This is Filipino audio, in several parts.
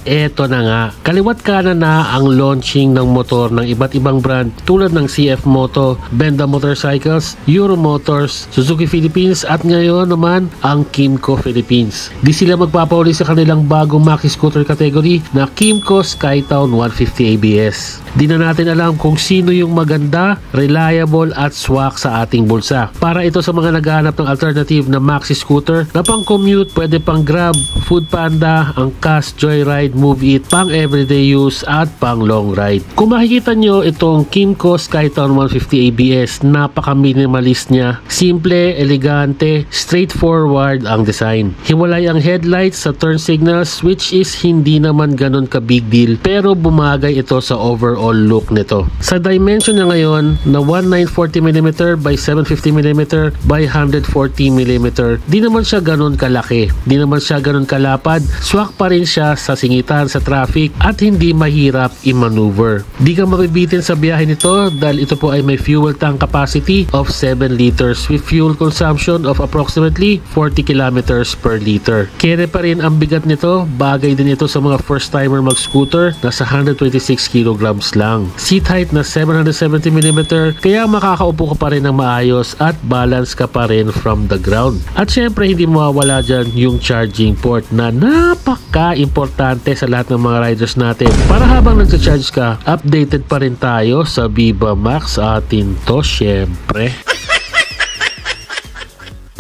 eto na nga. Kaliwat kanan na ang launching ng motor ng iba't ibang brand tulad ng CF Moto, Benda Motorcycles, Euro Motors, Suzuki Philippines at ngayon naman ang Kymco Philippines. Di sila magpapauli sa kanilang bagong maxi scooter category na Kymco Skytown 150 ABS. Di na natin alam kung sino yung maganda, reliable at swak sa ating bulsa. Para ito sa mga naghahanap ng alternative na maxi scooter na pang commute, pwede pang Grab, Food Panda, Angkas, Joyride, Move It, pang everyday use at pang long ride. Kung makikita nyo itong Kymco Skytown 150 ABS, napaka-minimalist niya. Simple, elegante, straightforward ang design. Hiwalay ang headlights sa turn signals which is hindi naman ganun ka big deal pero bumagay ito sa overall look nito. Sa dimension niya ngayon na 1940mm by 750mm by 140mm, di naman siya ganun kalaki. Di naman siya ganun kalapad. Swak pa rin siya sa singitan sa traffic at hindi mahirap i-maneuver. Di ka mabibitin sa biyahe nito dahil ito po ay may fuel tank capacity of 7 liters with fuel consumption of approximately 40 kilometers per liter. Kere pa rin ang bigat nito. Bagay din ito sa mga first timer mag-scooter. Nasa 126 kilograms lang. Seat height na 770mm kaya makakaupo ka pa rin ng maayos at balance ka pa rin from the ground. At syempre hindi mawawala dyan yung charging port na napaka-importante sa lahat ng mga riders natin. Para habang nagsa-charge ka, updated pa rin tayo sa Viva Max atin to syempre.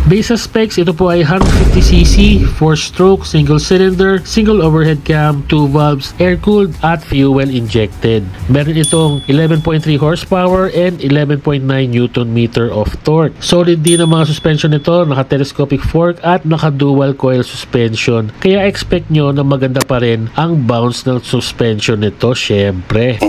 Base sa specs, ito po ay 150cc, 4-stroke, single cylinder, single overhead cam, 2 valves, air-cooled at fuel-injected. Meron itong 11.3 horsepower and 11.9 Nm of torque. Solid din ang mga suspension nito, naka-telescopic fork at naka-dual coil suspension. Kaya expect nyo na maganda pa rin ang bounce ng suspension nito, syempre.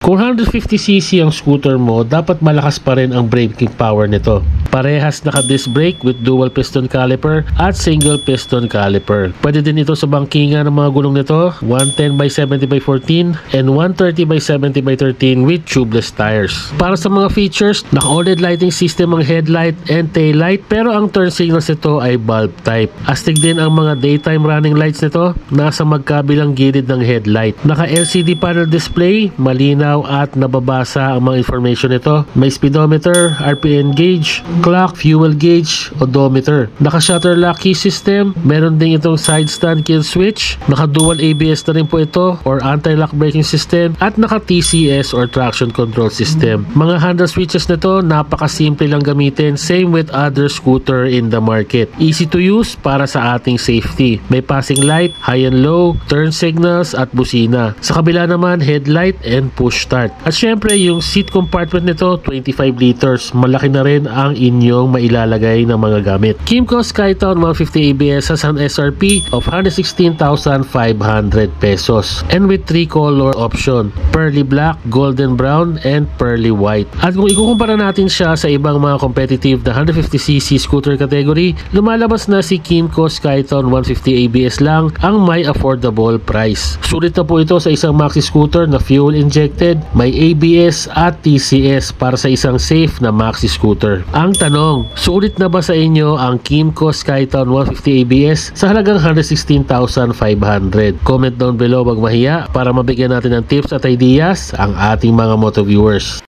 Kung 150cc ang scooter mo, dapat malakas pa rin ang braking power nito. Parehas naka-disc brake with dual piston caliper at single piston caliper. Pwede din ito sa bangkingan ng mga gulong nito, 110/70/14 and 130/70/13 with tubeless tires. Para sa mga features, naka-OLED lighting system ang headlight and taillight pero ang turn signals nito ay bulb type. Astig din ang mga daytime running lights nito, nasa magkabilang gilid ng headlight. Naka-LCD panel display, malinaw at nababasa ang mga information nito. May speedometer, RPM gauge, clock, fuel gauge, odometer. Naka-shutter lock key system. Meron din itong side stand kill switch. Naka-dual ABS na rin po ito or anti-lock braking system at naka-TCS or traction control system. Mga handle switches nito, napaka-simple lang gamitin. Same with other scooter in the market. Easy to use para sa ating safety. May passing light, high and low, turn signals at busina. Sa kabila naman, headlight and push start. At syempre, yung seat compartment nito, 25 liters. Malaki na rin ang inyong mailalagay ng mga gamit. Kymco Skytown 150 ABS has an SRP of 116,500 pesos and with 3 color option, pearly black, golden brown, and pearly white. At kung ikukumpara natin siya sa ibang mga competitive na 150cc scooter category, lumalabas na si Kymco Skytown 150 ABS lang ang may affordable price. Sulit na po ito sa isang maxi scooter na fuel injected, may ABS at TCS para sa isang safe na maxi scooter. Ang tanong, sulit na ba sa inyo ang Kymco Skytown 150 ABS sa halagang 116,500? Comment down below, wag mahiya, para mabigyan natin ng tips at ideas ang ating mga moto viewers.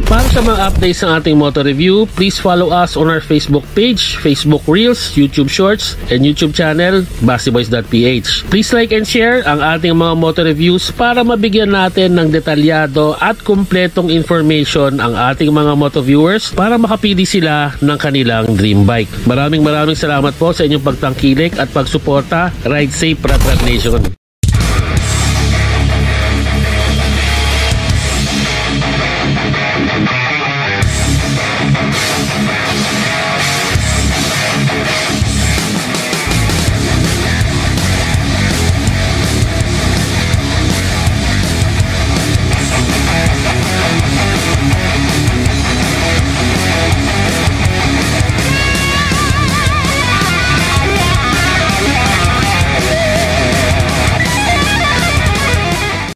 Para sa mga updates ng ating moto review, please follow us on our Facebook page, Facebook Reels, YouTube Shorts, and YouTube channel, BaseBoys.ph. Please like and share ang ating mga moto reviews para mabigyan natin ng detalyado at kumpletong information ang ating mga moto viewers para makapili sila ng kanilang dream bike. Maraming salamat po sa inyong pagtangkilik at pagsuporta. Ride safe, Rat Rat Nation!